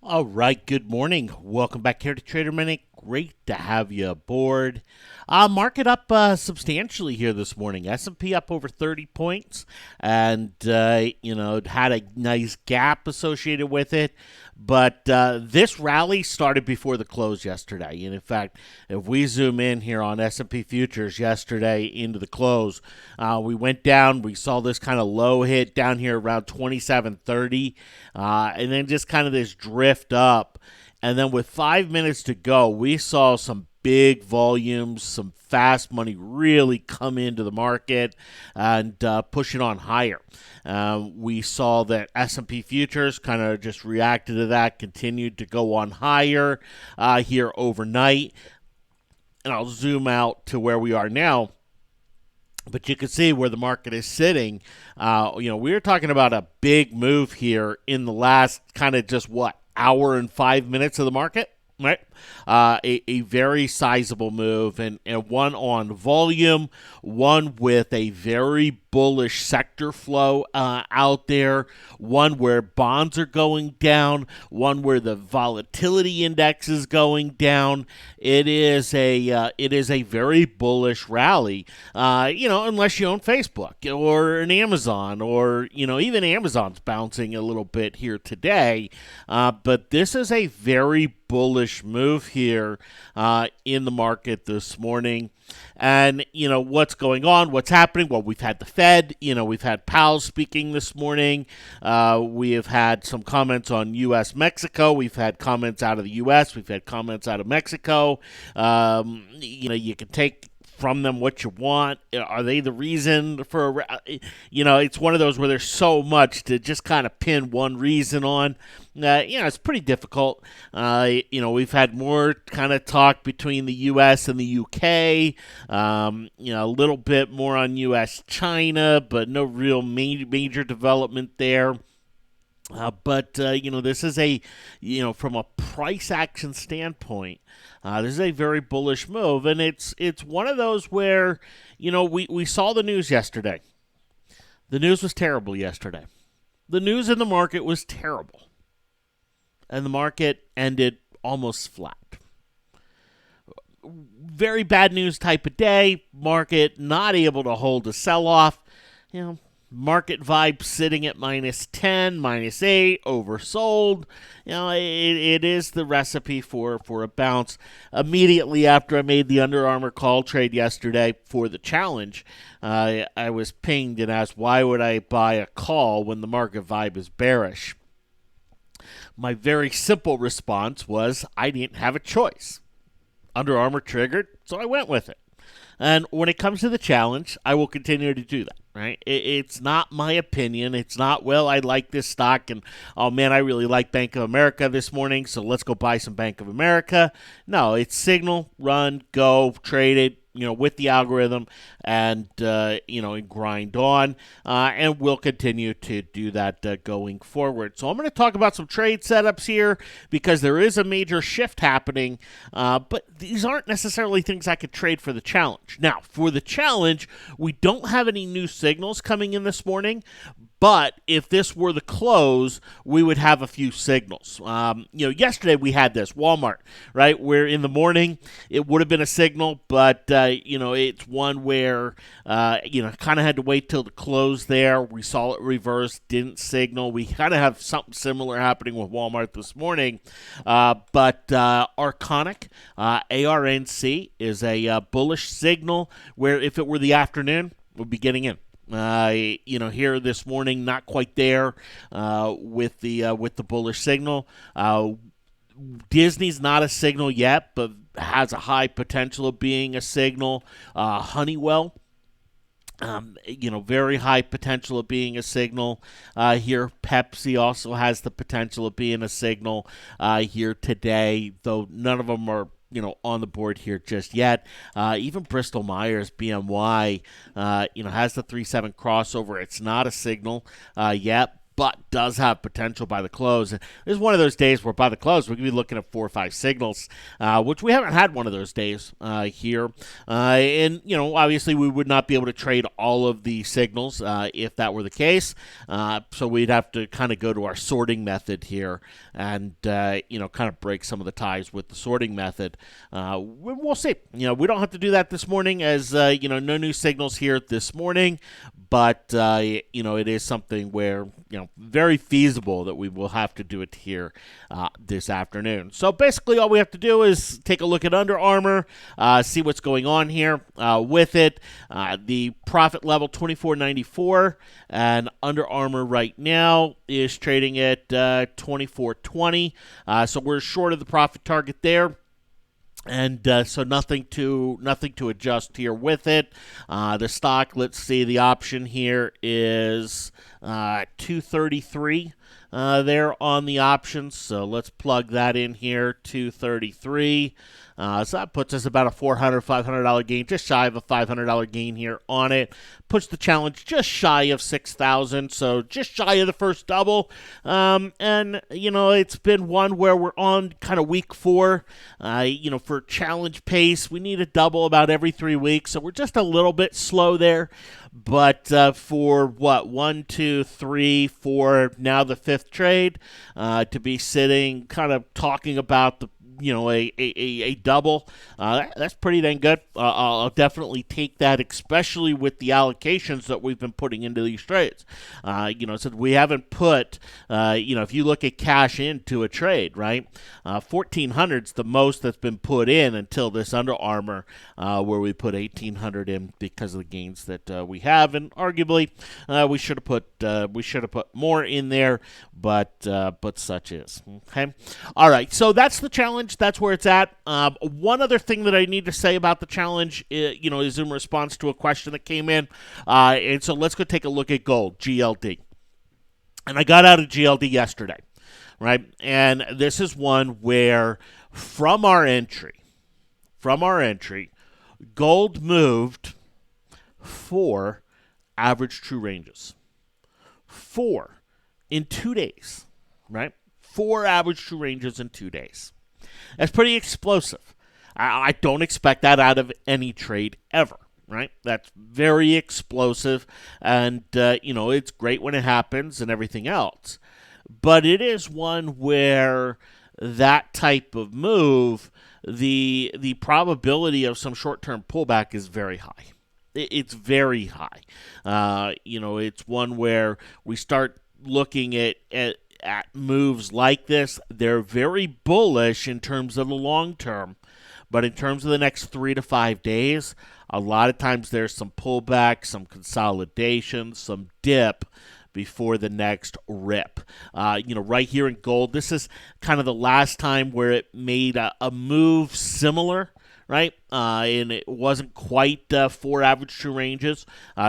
All right, good morning. Welcome back here to Trader Minute. Great to have you aboard. Market up substantially here this morning. S&P up over 30 points, and had a nice gap associated with it. But this rally started before the close yesterday. And in fact, if we zoom in here on S&P futures yesterday into the close, we went down. We saw this kind of low hit down here around 27.30, and then just kind of this drift up. And then with 5 minutes to go, we saw some big volumes, some fast money really come into the market and push it on higher. We saw that S&P futures kind of just reacted to that, continued to go on higher here overnight. And I'll zoom out to where we are now. But you can see where the market is sitting. We were talking about a big move here in the last kind of just hour and 5 minutes of the market, right? A very sizable move, and one on volume, one with a very bullish sector flow out there, one where bonds are going down, one where the volatility index is going down. It is a very bullish rally, unless you own Facebook or an Amazon, or even Amazon's bouncing a little bit here today. But this is a very bullish move here in the market this morning. And, what's going on, what's happening? Well, we've had the Fed, we've had Powell speaking this morning. We have had some comments on U.S. Mexico. We've had comments out of the U.S. We've had comments out of Mexico. You can take from them what you want. Are they the reason for, it's one of those where there's so much to just kind of pin one reason on. It's pretty difficult. We've had more kind of talk between the U.S. and the U.K., a little bit more on U.S.-China, but no real major development there. But this is from a price action standpoint, this is a very bullish move. And it's one of those where, we saw the news yesterday. The news was terrible yesterday. The news in the market was terrible. And the market ended almost flat. Very bad news type of day. Market not able to hold a sell-off. Market vibe sitting at -10, -8, oversold. It is the recipe for a bounce. Immediately after I made the Under Armour call trade yesterday for the challenge, I was pinged and asked, why would I buy a call when the market vibe is bearish? My very simple response was, I didn't have a choice. Under Armour triggered, so I went with it. And when it comes to the challenge, I will continue to do that, right? It's not my opinion. It's not, well, I like this stock, and, oh, man, I really like Bank of America this morning, so let's go buy some Bank of America. No, it's signal, run, go, trade it, with the algorithm, and, and grind on. And we'll continue to do that going forward. So I'm going to talk about some trade setups here because there is a major shift happening, but these aren't necessarily things I could trade for the challenge. Now, for the challenge, we don't have any new signals coming in this morning, but if this were the close, we would have a few signals. Yesterday we had this Walmart, right? Where in the morning it would have been a signal, but it's one where kind of had to wait till the close there. We saw it reverse, didn't signal. We kind of have something similar happening with Walmart this morning, but Arconic, ARNC, is a bullish signal where if it were the afternoon, we'll be getting in. Here this morning, not quite there with the bullish signal. Disney's not a signal yet, but has a high potential of being a signal. Honeywell, very high potential of being a signal here. Pepsi also has the potential of being a signal here today, though none of them are on the board here just yet. Even Bristol Myers, BMY, has the 3-7 crossover. It's not a signal yet, but does have potential by the close. And this is one of those days where by the close, we're going to be looking at 4 or 5 signals, which we haven't had one of those days here. And, obviously we would not be able to trade all of the signals if that were the case. So we'd have to kind of go to our sorting method here and, kind of break some of the ties with the sorting method. We'll see. We don't have to do that this morning as, no new signals here this morning. But, it is something where, very feasible that we will have to do it here this afternoon. So basically all we have to do is take a look at Under Armour, see what's going on here with it. The profit level 24.94, and Under Armour right now is trading at 24.20. So we're short of the profit target there. And so nothing to adjust here with it. The stock, let's see, the option here is 233 there on the options. So let's plug that in here, 233. So that puts us about a $400, $500 gain, just shy of a $500 gain here on it. Puts the challenge just shy of 6,000, so just shy of the first double. And, it's been one where we're on kind of week 4. For challenge pace, we need a double about every 3 weeks, so we're just a little bit slow there. But for 1, 2, 3, 4, now the 5th trade, to be sitting kind of talking about the a double. That's pretty dang good. I'll definitely take that, especially with the allocations that we've been putting into these trades. So we haven't put, if you look at cash into a trade, right? 1,400's the most that's been put in until this Under Armour, where we put 1,800 in because of the gains that we have, and arguably we should have put more in there, but such is. Okay, all right. So that's the challenge. That's where it's at. One other thing that I need to say about the challenge, is in response to a question that came in. And so let's go take a look at gold, GLD. And I got out of GLD yesterday, right? And this is one where from our entry, gold moved 4 average true ranges. 4 in 2 days, right? 4 average true ranges in 2 days. That's pretty explosive. I don't expect that out of any trade ever, right? That's very explosive, and, it's great when it happens and everything else. But it is one where that type of move, the probability of some short-term pullback is very high. It's very high. It's one where we start looking at moves like this. They're very bullish in terms of the long term, but in terms of the next 3 to 5 days, a lot of times there's some pullback, some consolidation, some dip before the next rip. Right here in gold, this is kind of the last time where it made a move similar, right? And it wasn't quite 4 average true ranges,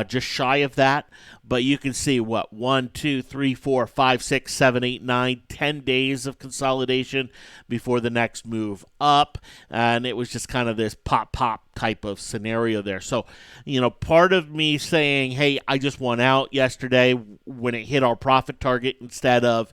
just shy of that. But you can see 1, 2, 3, 4, 5, 6, 7, 8, 9, 10 days of consolidation before the next move up. And it was just kind of this pop type of scenario there. So, part of me saying, hey, I just won out yesterday when it hit our profit target instead of,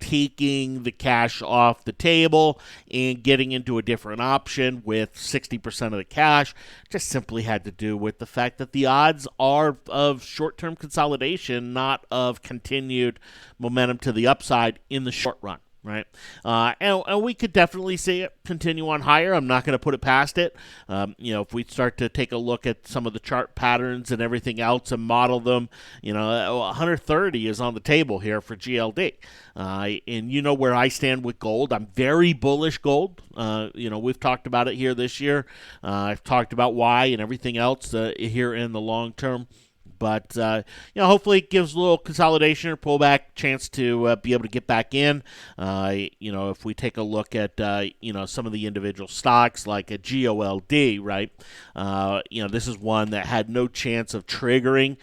taking the cash off the table and getting into a different option with 60% of the cash, just simply had to do with the fact that the odds are of short-term consolidation, not of continued momentum to the upside in the short run. Right, and we could definitely see it continue on higher. I'm not going to put it past it. If we start to take a look at some of the chart patterns and everything else and model them, 130 is on the table here for GLD. And where I stand with gold. I'm very bullish gold. We've talked about it here this year. I've talked about why and everything else here in the long term. But, hopefully it gives a little consolidation or pullback chance to be able to get back in. If we take a look at, some of the individual stocks like a GLD, right? This is one that had no chance of triggering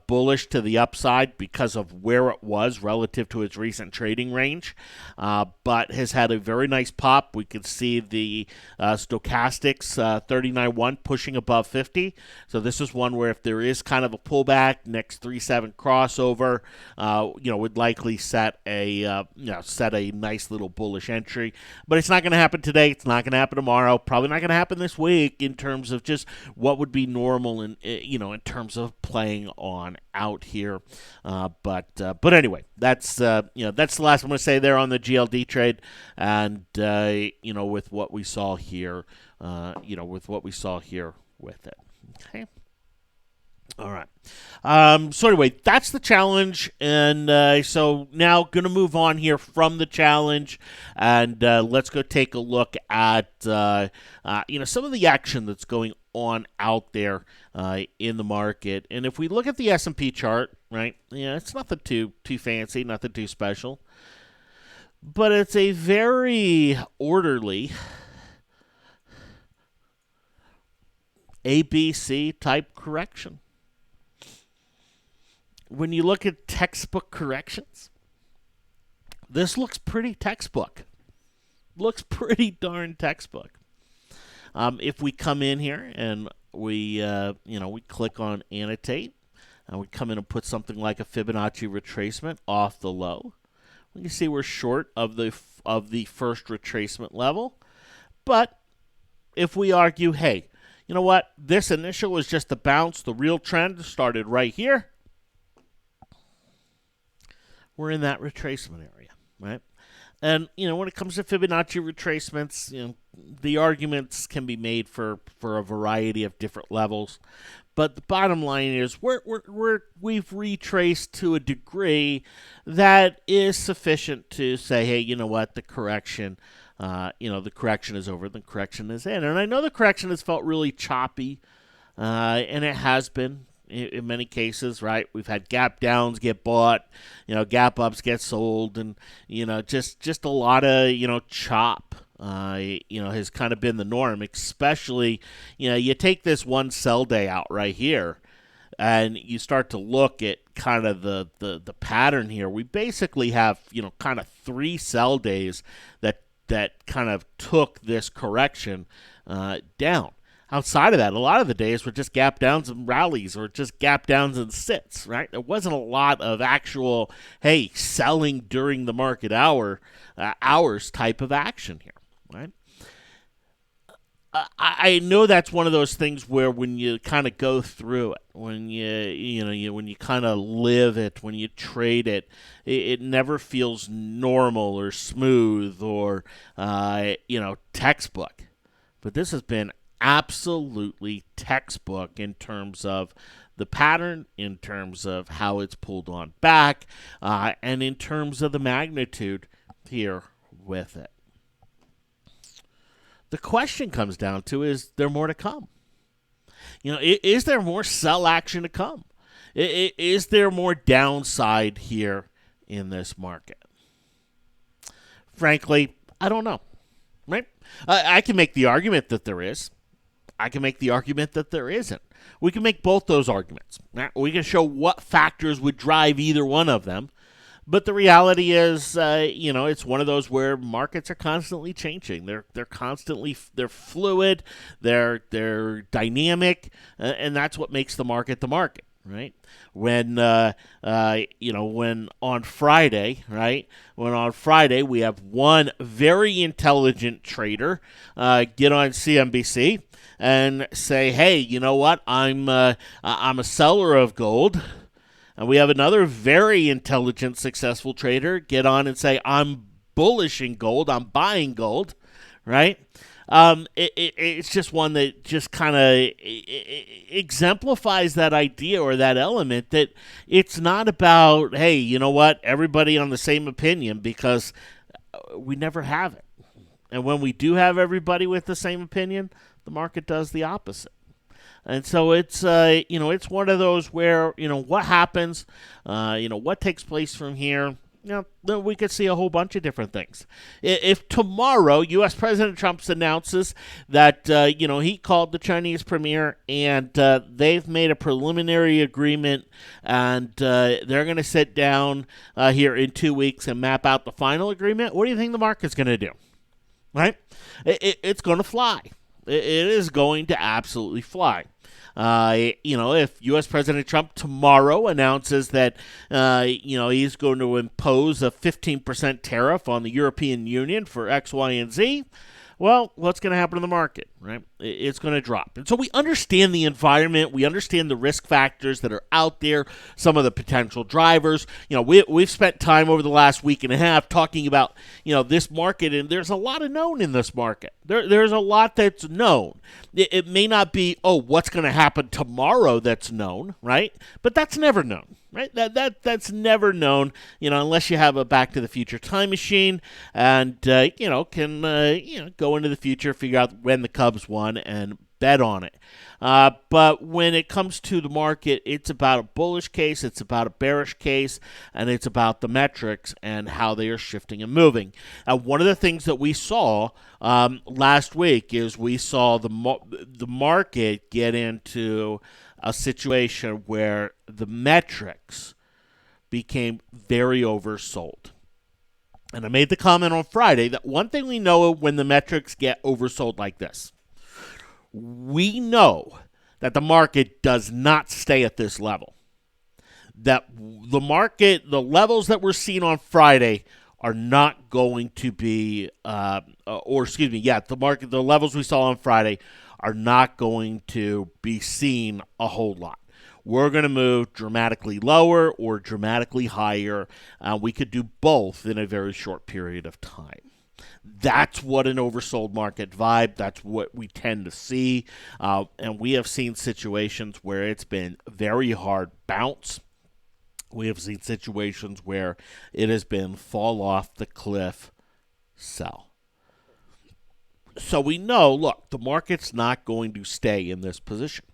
bullish to the upside because of where it was relative to its recent trading range, but has had a very nice pop. We can see the stochastics 39.1 pushing above 50. So this is one where if there is kind of a pullback, next 3-7 crossover, would likely set a nice little bullish entry. But it's not going to happen today. It's not going to happen tomorrow. Probably not going to happen this week in terms of just what would be normal in terms of playing on out here. But anyway, that's the last I'm going to say there on the GLD trade, and with what we saw here, with it. Okay. All right. So anyway, that's the challenge, and so now going to move on here from the challenge, and let's go take a look at some of the action that's going on out there in the market. And if we look at the S&P chart, right? Yeah, it's nothing too fancy, nothing too special, but it's a very orderly ABC type correction. When you look at textbook corrections, this looks pretty textbook. Looks pretty darn textbook. If we come in here and we click on annotate, and we come in and put something like a Fibonacci retracement off the low, we can see we're short of the first retracement level. But if we argue, hey, you know what? This initial was just a bounce. The real trend started right here. We're in that retracement area, right? And, when it comes to Fibonacci retracements, the arguments can be made for a variety of different levels. But the bottom line is we've retraced to a degree that is sufficient to say, hey, you know what? The correction the correction is over, the correction is in. And I know the correction has felt really choppy, and it has been in many cases, right? We've had gap downs get bought, gap ups get sold, and, just a lot of, chop, has kind of been the norm, especially, you take this one sell day out right here, and you start to look at kind of the pattern here. We basically have, kind of 3 sell days that kind of took this correction down. Outside of that, a lot of the days were just gap downs and rallies, or just gap downs and sits, right? There wasn't a lot of actual, hey, selling during the market hours type of action here, right? I know that's one of those things where when you kind of go through it, when you kind of live it, when you trade it, it never feels normal or smooth or textbook. But this has been absolutely textbook in terms of the pattern, in terms of how it's pulled on back, and in terms of the magnitude here with it. The question comes down to, is there more to come? Is there more sell action to come? Is there more downside here in this market? Frankly, I don't know, right? I can make the argument that there is. I can make the argument that there isn't. We can make both those arguments. We can show what factors would drive either one of them. But the reality is, it's one of those where markets are constantly changing. They're fluid, they're dynamic, and that's what makes the market, right? When on Friday, right? When on Friday we have one very intelligent trader get on CNBC and say, hey, you know what? I'm a seller of gold. And we have another very intelligent, successful trader get on and say, I'm bullish in gold, I'm buying gold, right? It's just one that just kind of exemplifies that idea or that element that it's not about, hey, you know what, everybody on the same opinion, because we never have it. And when we do have everybody with the same opinion, the market does the opposite. And so it's it's one of those where, what happens, what takes place from here, we could see a whole bunch of different things. If tomorrow U.S. President Trump announces that, he called the Chinese premier and they've made a preliminary agreement and they're going to sit down here in 2 weeks and map out the final agreement, what do you think the market's going to do? Right? It's going to fly. It is going to absolutely fly. If U.S. President Trump tomorrow announces that, he's going to impose a 15% tariff on the European Union for X, Y, and Z, well, what's going to happen to the market, right? It's going to drop. And so we understand the environment. We understand the risk factors that are out there, some of the potential drivers. We've spent time over the last week and a half talking about, this market, and there's a lot of known in this market. There's a lot that's known. It may not be, what's going to happen tomorrow that's known, right? But that's never known. Right, that's never known, unless you have a Back to the Future time machine and can go into the future, figure out when the Cubs won, and bet on it. But when it comes to the market, it's about a bullish case, it's about a bearish case, and it's about the metrics and how they are shifting and moving. One of the things that we saw last week is we saw the market get into a situation where the metrics became very oversold. And I made the comment on Friday that one thing we know when the metrics get oversold like this, we know that the market does not stay at this level. That the levels that we're seeing on Friday are not going to be, the levels we saw on Friday are not going to be seen a whole lot. We're going to move dramatically lower or dramatically higher. We could do both in a very short period of time. That's what an oversold market vibe, that's what we tend to see. And we have seen situations where it's been very hard bounce. We have seen situations where it has been fall off the cliff, sell. So we know, look, the market's not going to stay in this position.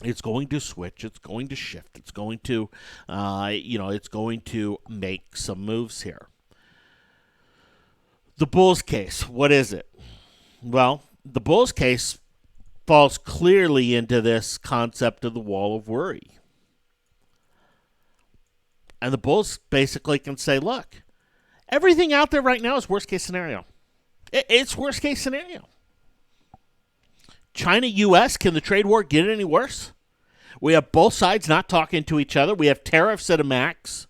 It's going to switch. It's going to shift. It's going to, it's going to make some moves here. The bull's case, what is it? Well, the bull's case falls clearly into this concept of the wall of worry. And the bulls basically can say, look, everything out there right now is worst case scenario. It's worst case scenario. China-U.S., can the trade war get any worse? We have both sides not talking to each other. We have tariffs at a max.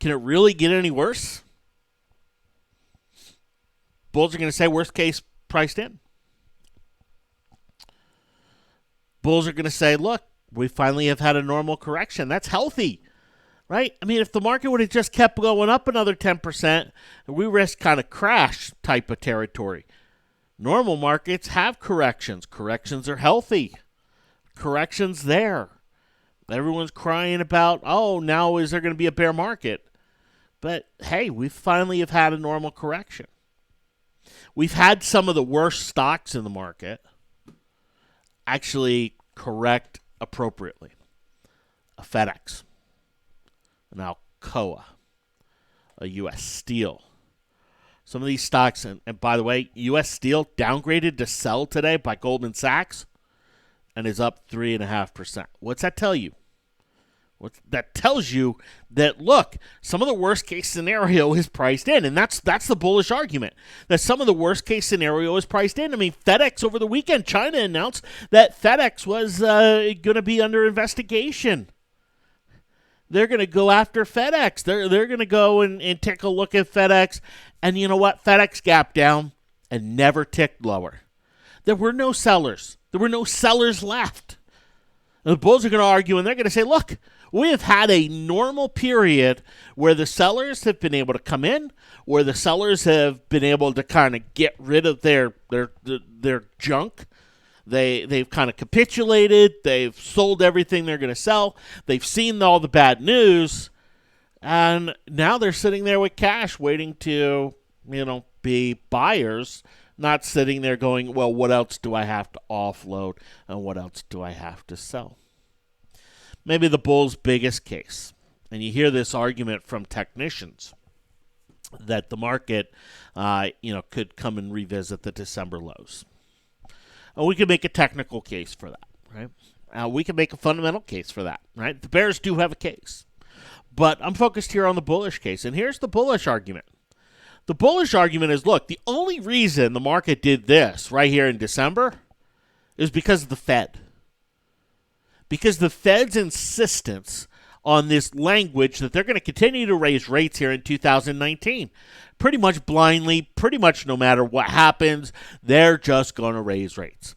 Can it really get any worse? Bulls are going to say worst case priced in. Bulls are going to say, look, we finally have had a normal correction. That's healthy. Right? I mean, if the market would have just kept going up another 10%, we risk kind of crash type of territory. Normal markets have corrections. Corrections are healthy. Corrections there. Everyone's crying about, now is there going to be a bear market? But, hey, we finally have had a normal correction. We've had some of the worst stocks in the market actually correct appropriately. A FedEx. An Alcoa, a U.S. Steel. Some of these stocks, and by the way, U.S. Steel downgraded to sell today by Goldman Sachs and is up 3.5%. What's that tell you? That tells you that, look, some of the worst case scenario is priced in, and that's the bullish argument, that some of the worst case scenario is priced in. I mean, FedEx over the weekend, China announced that FedEx was going to be under investigation. They're going to go after FedEx. They're going to go and take a look at FedEx. And you know what? FedEx gapped down and never ticked lower. There were no sellers. There were no sellers left. And the bulls are going to argue, and they're going to say, look, we have had a normal period where the sellers have been able to come in, where the sellers have been able to kind of get rid of their junk. They've kind of capitulated. They've sold everything they're going to sell. They've seen all the bad news. And now they're sitting there with cash waiting to, be buyers, not sitting there going, well, what else do I have to offload and what else do I have to sell? Maybe the bull's biggest case, and you hear this argument from technicians, that the market, could come and revisit the December lows. And we can make a technical case for that, right? We can make a fundamental case for that, right? The bears do have a case. But I'm focused here on the bullish case, and here's the bullish argument. The bullish argument is, look, the only reason the market did this right here in December is because of the Fed. because the Fed's insistence on this language that they're going to continue to raise rates here in 2019. Pretty much blindly, pretty much no matter what happens, they're just going to raise rates.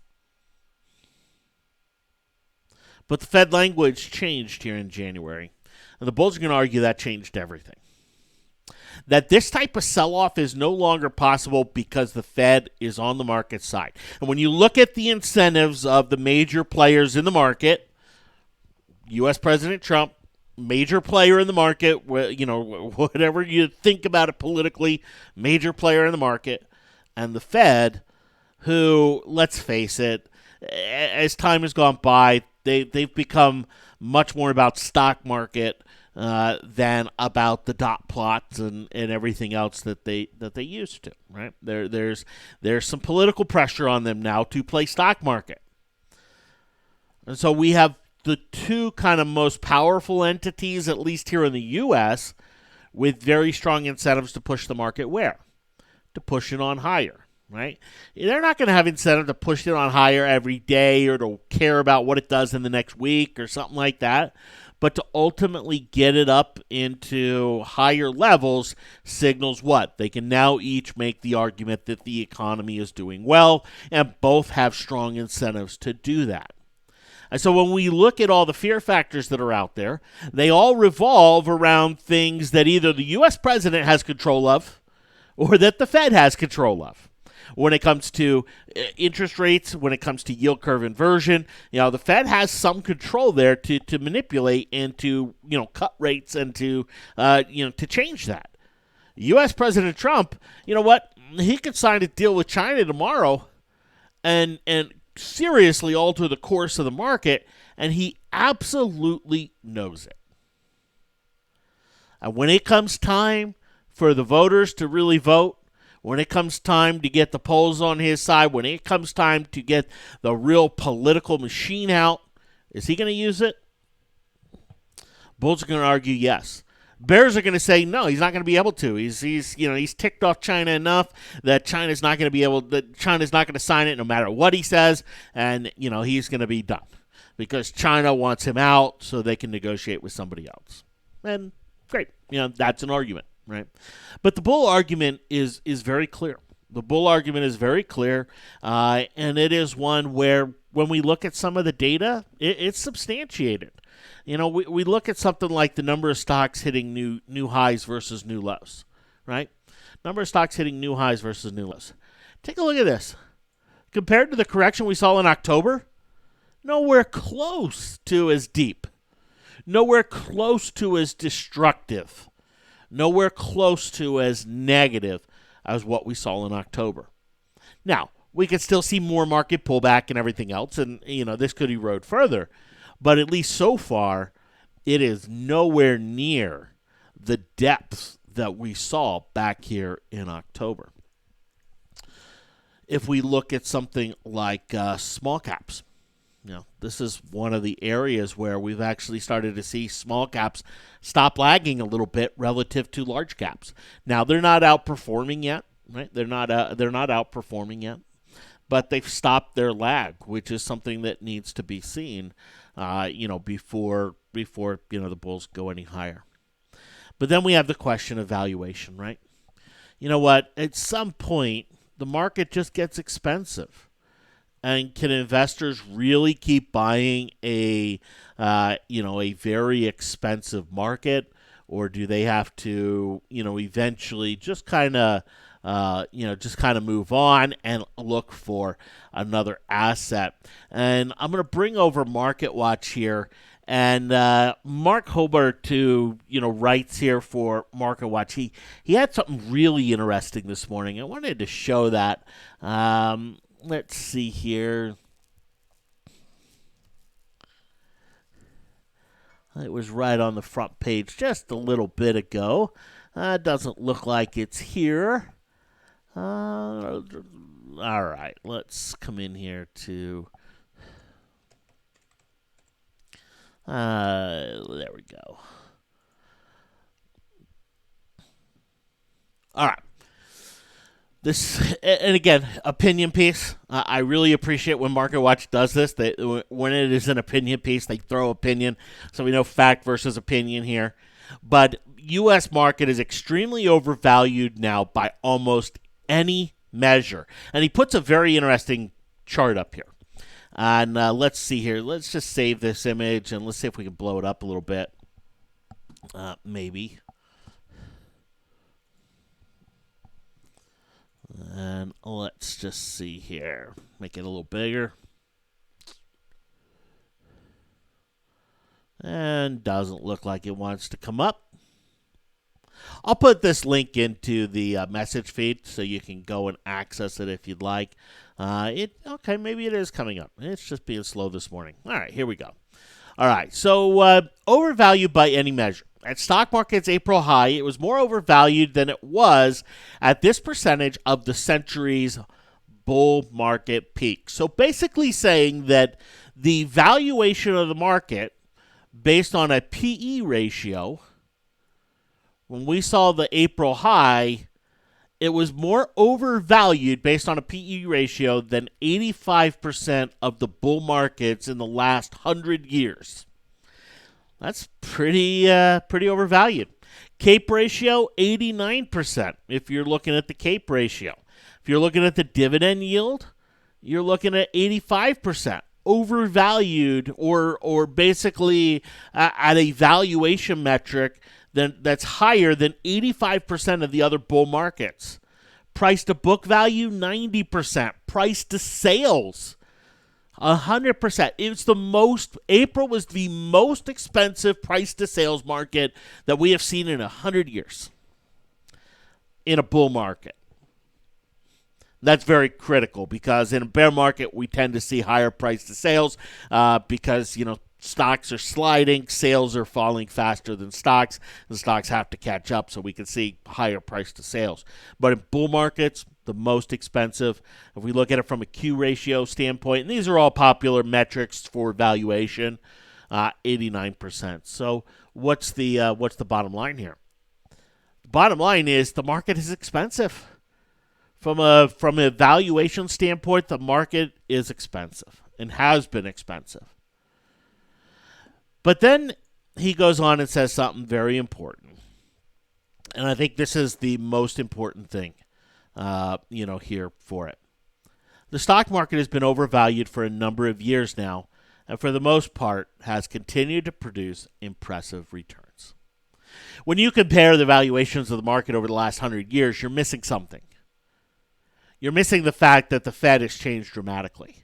But the Fed language changed here in January, and the bulls are going to argue that changed everything. That this type of sell-off is no longer possible because the Fed is on the market side. And when you look at the incentives of the major players in the market, U.S. President Trump, major player in the market, whatever you think about it politically, major player in the market, and the Fed, who, let's face it, as time has gone by, they've become much more about stock market than about the dot plots and everything else that they used to. Right? There's some political pressure on them now to play stock market, and so we have the two kind of most powerful entities, at least here in the U.S., with very strong incentives to push the market where? To push it on higher. Right? They're not going to have incentive to push it on higher every day or to care about what it does in the next week or something like that. But to ultimately get it up into higher levels signals what? They can now each make the argument that the economy is doing well, and both have strong incentives to do that. And so when we look at all the fear factors that are out there, they all revolve around things that either the U.S. president has control of or that the Fed has control of. When it comes to interest rates, when it comes to yield curve inversion, the Fed has some control there to manipulate and to cut rates and to change that. U.S. President Trump, you know what? He could sign a deal with China tomorrow, and seriously alter the course of the market, and he absolutely knows it. And when it comes time for the voters to really vote, when it comes time to get the polls on his side, when it comes time to get the real political machine out, is he going to use it? Bulls are going to argue yes. Bears are going to say no, he's not going to be able to. He's ticked off China enough that China's not going to sign it no matter what he says, and he's going to be done because China wants him out so they can negotiate with somebody else. And great, that's an argument. Right, but the bull argument is very clear. The bull argument is very clear, and it is one where when we look at some of the data, it's substantiated. We look at something like the number of stocks hitting new highs versus new lows, right? Number of stocks hitting new highs versus new lows. Take a look at this. Compared to the correction we saw in October, nowhere close to as deep, nowhere close to as destructive. Nowhere close to as negative as what we saw in October. Now, we could still see more market pullback and everything else, and this could erode further. But at least so far, it is nowhere near the depths that we saw back here in October. If we look at something like small caps, this is one of the areas where we've actually started to see small caps stop lagging a little bit relative to large caps. Now they're not outperforming yet, right? They're not outperforming yet, but they've stopped their lag, which is something that needs to be seen, before the bulls go any higher. But then we have the question of valuation, right? You know what? At some point, the market just gets expensive. And can investors really keep buying a very expensive market, or do they have to, eventually just kind of move on and look for another asset? And I'm going to bring over Market Watch here, and Mark Hobart, who writes here for Market Watch. He had something really interesting this morning. I wanted to show that. Let's see here. It was right on the front page just a little bit ago. Doesn't look like it's here. All right, let's come in here to... there we go. All right. This, and again, opinion piece. I really appreciate when Market Watch does this. When it is an opinion piece, they throw opinion, so we know fact versus opinion here. But U.S. market is extremely overvalued now by almost any measure. And he puts a very interesting chart up here. And let's see here. Let's just save this image and let's see if we can blow it up a little bit. Maybe. And let's just see here. Make it a little bigger. And doesn't look like it wants to come up. I'll put this link into the message feed so you can go and access it if you'd like. Okay, maybe it is coming up. It's just being slow this morning. All right, here we go. All right, so overvalued by any measure. At stock market's April high, it was more overvalued than it was at this percentage of the century's bull market peak. So basically saying that the valuation of the market based on a PE ratio, when we saw the April high, it was more overvalued based on a PE ratio than 85% of the bull markets in the last 100 years. That's pretty overvalued. CAPE ratio, 89%, if you're looking at the CAPE ratio. If you're looking at the dividend yield, you're looking at 85%. Overvalued or basically at a valuation metric that's higher than 85% of the other bull markets. Price to book value, 90%. Price to sales, 100%. April was the most expensive price to sales market that we have seen in 100 years in a bull market. That's very critical because in a bear market, we tend to see higher price to sales because, stocks are sliding, sales are falling faster than stocks, and stocks have to catch up so we can see higher price to sales. But in bull markets, the most expensive, if we look at it from a Q ratio standpoint, and these are all popular metrics for valuation, 89%. So what's the bottom line here? The bottom line is the market is expensive. From a valuation standpoint, the market is expensive and has been expensive. But then he goes on and says something very important. And I think this is the most important thing, here for it. The stock market has been overvalued for a number of years now, and for the most part has continued to produce impressive returns. When you compare the valuations of the market over the last 100 years, you're missing something. You're missing the fact that the Fed has changed dramatically.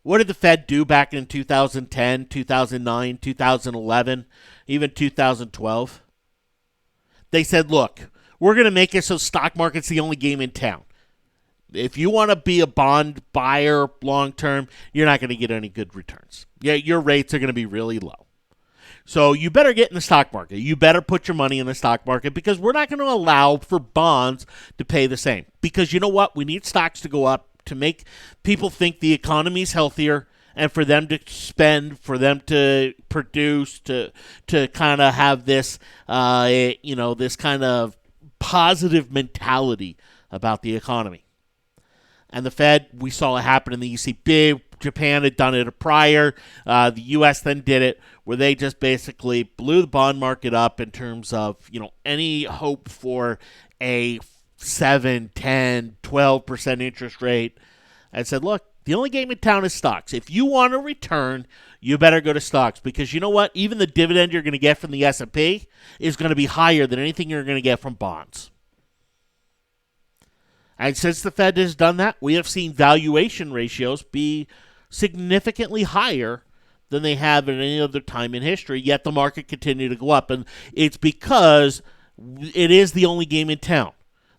What did the Fed do back in 2010, 2009, 2011, even 2012? They said, look, we're going to make it so stock market's the only game in town. If you want to be a bond buyer long term, you're not going to get any good returns. Yeah, your rates are going to be really low. So you better get in the stock market. You better put your money in the stock market because we're not going to allow for bonds to pay the same. Because you know what? We need stocks to go up to make people think the economy is healthier and for them to spend, for them to produce, to kind of have this, this kind of positive mentality about the economy. And the Fed, we saw it happen in the ECB. Japan had done it prior. The U.S. then did it, where they just basically blew the bond market up in terms of, any hope for a 7, 10, 12% interest rate, and said, look, the only game in town is stocks. If you want a return, you better go to stocks because you know what? Even the dividend you're going to get from the S&P is going to be higher than anything you're going to get from bonds. And since the Fed has done that, we have seen valuation ratios be significantly higher than they have at any other time in history, yet the market continued to go up. And it's because it is the only game in town.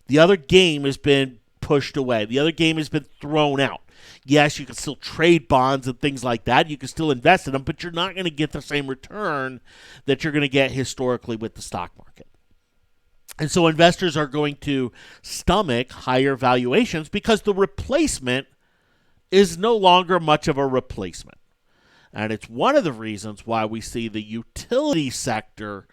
The other game has been pushed away. The other game has been thrown out. Yes, you can still trade bonds and things like that. You can still invest in them, but you're not going to get the same return that you're going to get historically with the stock market. And so investors are going to stomach higher valuations because the replacement is no longer much of a replacement. And it's one of the reasons why we see the utility sector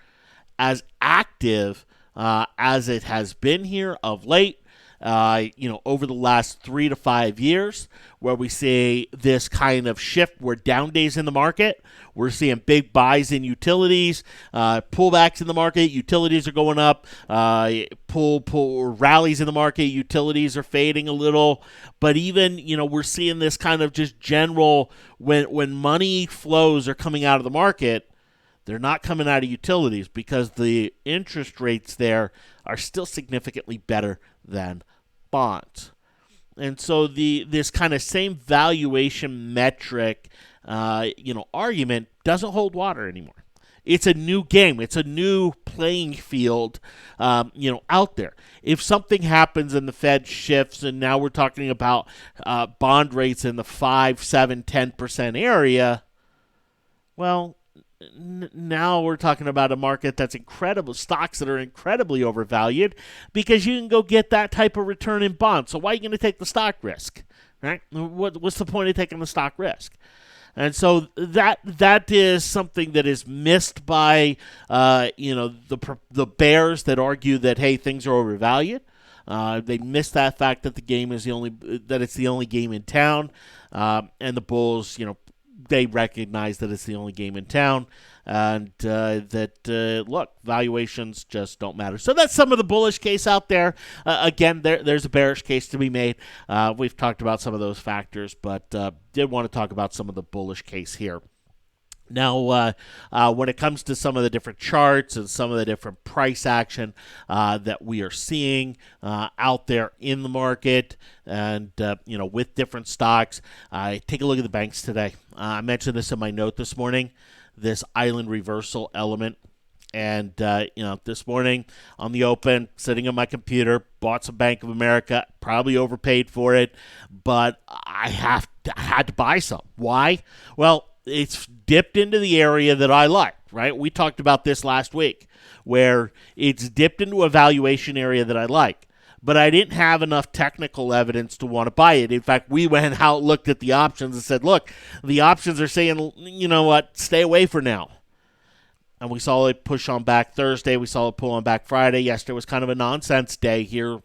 as active as it has been here of late. over the last 3 to 5 years, where we see this kind of shift where down days in the market, we're seeing big buys in utilities, pullbacks in the market, utilities are going up, rallies in the market, utilities are fading a little. But even, we're seeing this kind of just general, when money flows are coming out of the market, they're not coming out of utilities because the interest rates there are still significantly better than bonds. And so this kind of same valuation metric, argument doesn't hold water anymore. It's a new game. It's a new playing field, out there. If something happens and the Fed shifts, and now we're talking about bond rates in the 5, 7, 10% area, well, now we're talking about a market that's incredible, stocks that are incredibly overvalued because you can go get that type of return in bonds. So why are you going to take the stock risk, right? What's the point of taking the stock risk? And so that is something that is missed by the bears that argue that, hey, things are overvalued. They miss that fact that it's the only game in town, and the bulls, they recognize that it's the only game in town, and look, valuations just don't matter. So that's some of the bullish case out there. Again, there's a bearish case to be made. We've talked about some of those factors, but did want to talk about some of the bullish case here. Now, when it comes to some of the different charts and some of the different price action that we are seeing out there in the market, and with different stocks, take a look at the banks today. I mentioned this in my note this morning, this island reversal element. And, this morning on the open, sitting on my computer, bought some Bank of America, probably overpaid for it, but I had to buy some. Why? Well, it's dipped into the area that I like, right? We talked about this last week, where it's dipped into a valuation area that I like, but I didn't have enough technical evidence to want to buy it. In fact, we went out, looked at the options, and said, look, the options are saying, you know what, stay away for now. And we saw it push on back Thursday. We saw it pull on back Friday. Yesterday was kind of a nonsense day here,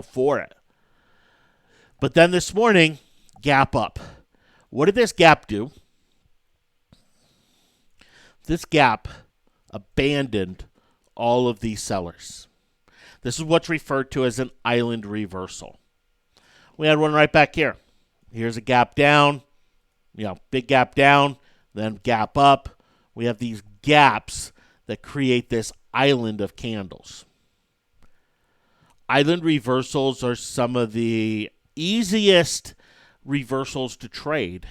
for it. But then this morning, gap up. What did this gap do? This gap abandoned all of these sellers. This is what's referred to as an island reversal. We had one right back here. Here's a gap down, big gap down, then gap up. We have these gaps that create this island of candles. Island reversals are some of the easiest reversals to trade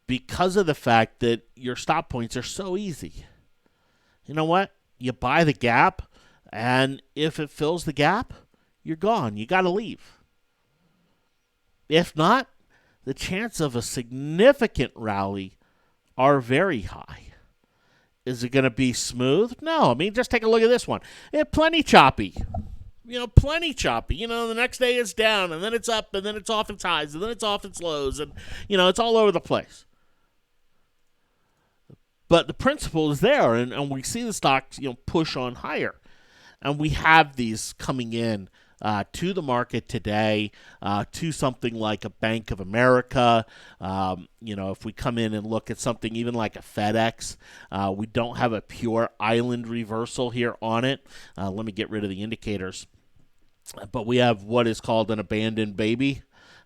because of the fact that your stop points are so easy. You know what? You buy the gap, and if it fills the gap, you're gone. You got to leave. If not, the chance of a significant rally are very high. Is it going to be smooth? No. I mean, just take a look at this one. Plenty choppy. Plenty choppy. The next day it's down, and then it's up, and then it's off its highs, and then it's off its lows, and, it's all over the place. But the principle is there, and we see the stocks, push on higher. And we have these coming in to the market today, to something like a Bank of America. If we come in and look at something even like a FedEx, we don't have a pure island reversal here on it. Let me get rid of the indicators. But we have what is called an abandoned baby,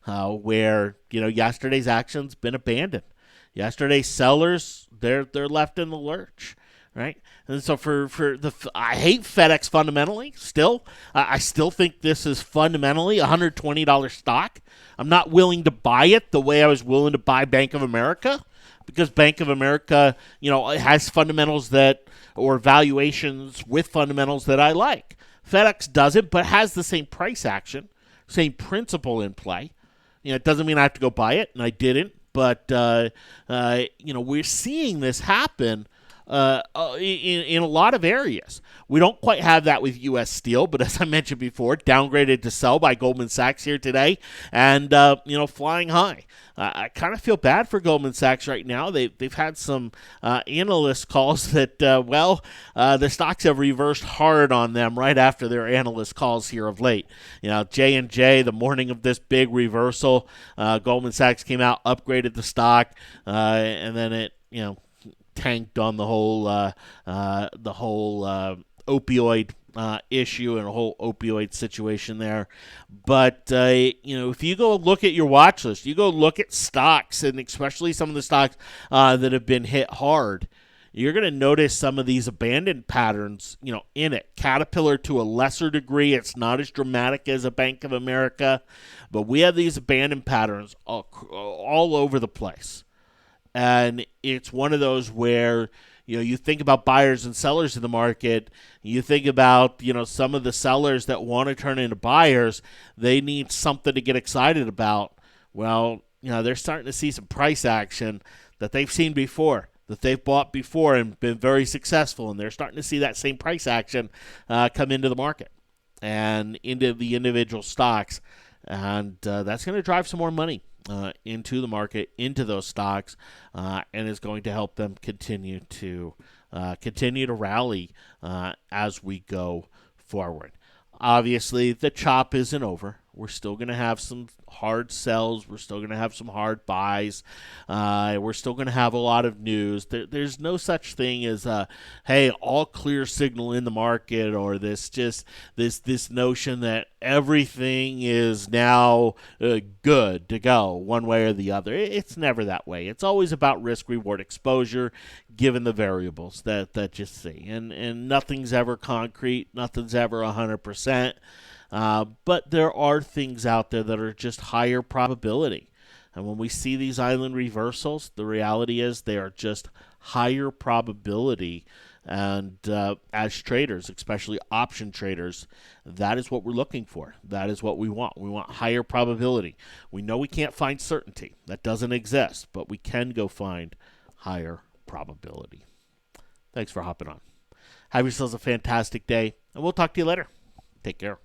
where, yesterday's action's been abandoned. Yesterday's sellers, they're left in the lurch, right? And so I hate FedEx fundamentally. Still, I still think this is fundamentally a $120 stock. I'm not willing to buy it the way I was willing to buy Bank of America, because Bank of America, has fundamentals or valuations with fundamentals that I like. FedEx doesn't, but has the same price action, same principle in play. It doesn't mean I have to go buy it, and I didn't. But, we're seeing this happen in a lot of areas. We don't quite have that with U.S. Steel, but as I mentioned before, downgraded to sell by Goldman Sachs here today, and flying high. I kind of feel bad for Goldman Sachs right now. They've had some analyst calls that the stocks have reversed hard on them right after their analyst calls here of late. J&J, the morning of this big reversal, Goldman Sachs came out, upgraded the stock, and then it tanked on the whole opioid issue and a whole opioid situation there. But if you go look at your watch list, you go look at stocks, and especially some of the stocks that have been hit hard, you're going to notice some of these abandoned patterns, in it. Caterpillar, to a lesser degree, it's not as dramatic as a Bank of America, but we have these abandoned patterns all over the place. And it's one of those where, you think about buyers and sellers in the market. You think about, some of the sellers that want to turn into buyers. They need something to get excited about. Well, they're starting to see some price action that they've seen before, that they've bought before and been very successful. And they're starting to see that same price action come into the market and into the individual stocks. And that's going to drive some more money into the market, into those stocks, and is going to help them continue to rally as we go forward. Obviously, the chop isn't over. We're still going to have some hard sells. We're still going to have some hard buys. We're still going to have a lot of news. There's no such thing as all clear signal in the market, or this notion that everything is now good to go one way or the other. It's never that way. It's always about risk-reward exposure given the variables that you see. And nothing's ever concrete. Nothing's ever 100%. But there are things out there that are just higher probability. And when we see these island reversals, the reality is they are just higher probability. And as traders, especially option traders, that is what we're looking for. That is what we want. We want higher probability. We know we can't find certainty. That doesn't exist, but we can go find higher probability. Thanks for hopping on. Have yourselves a fantastic day, and we'll talk to you later. Take care.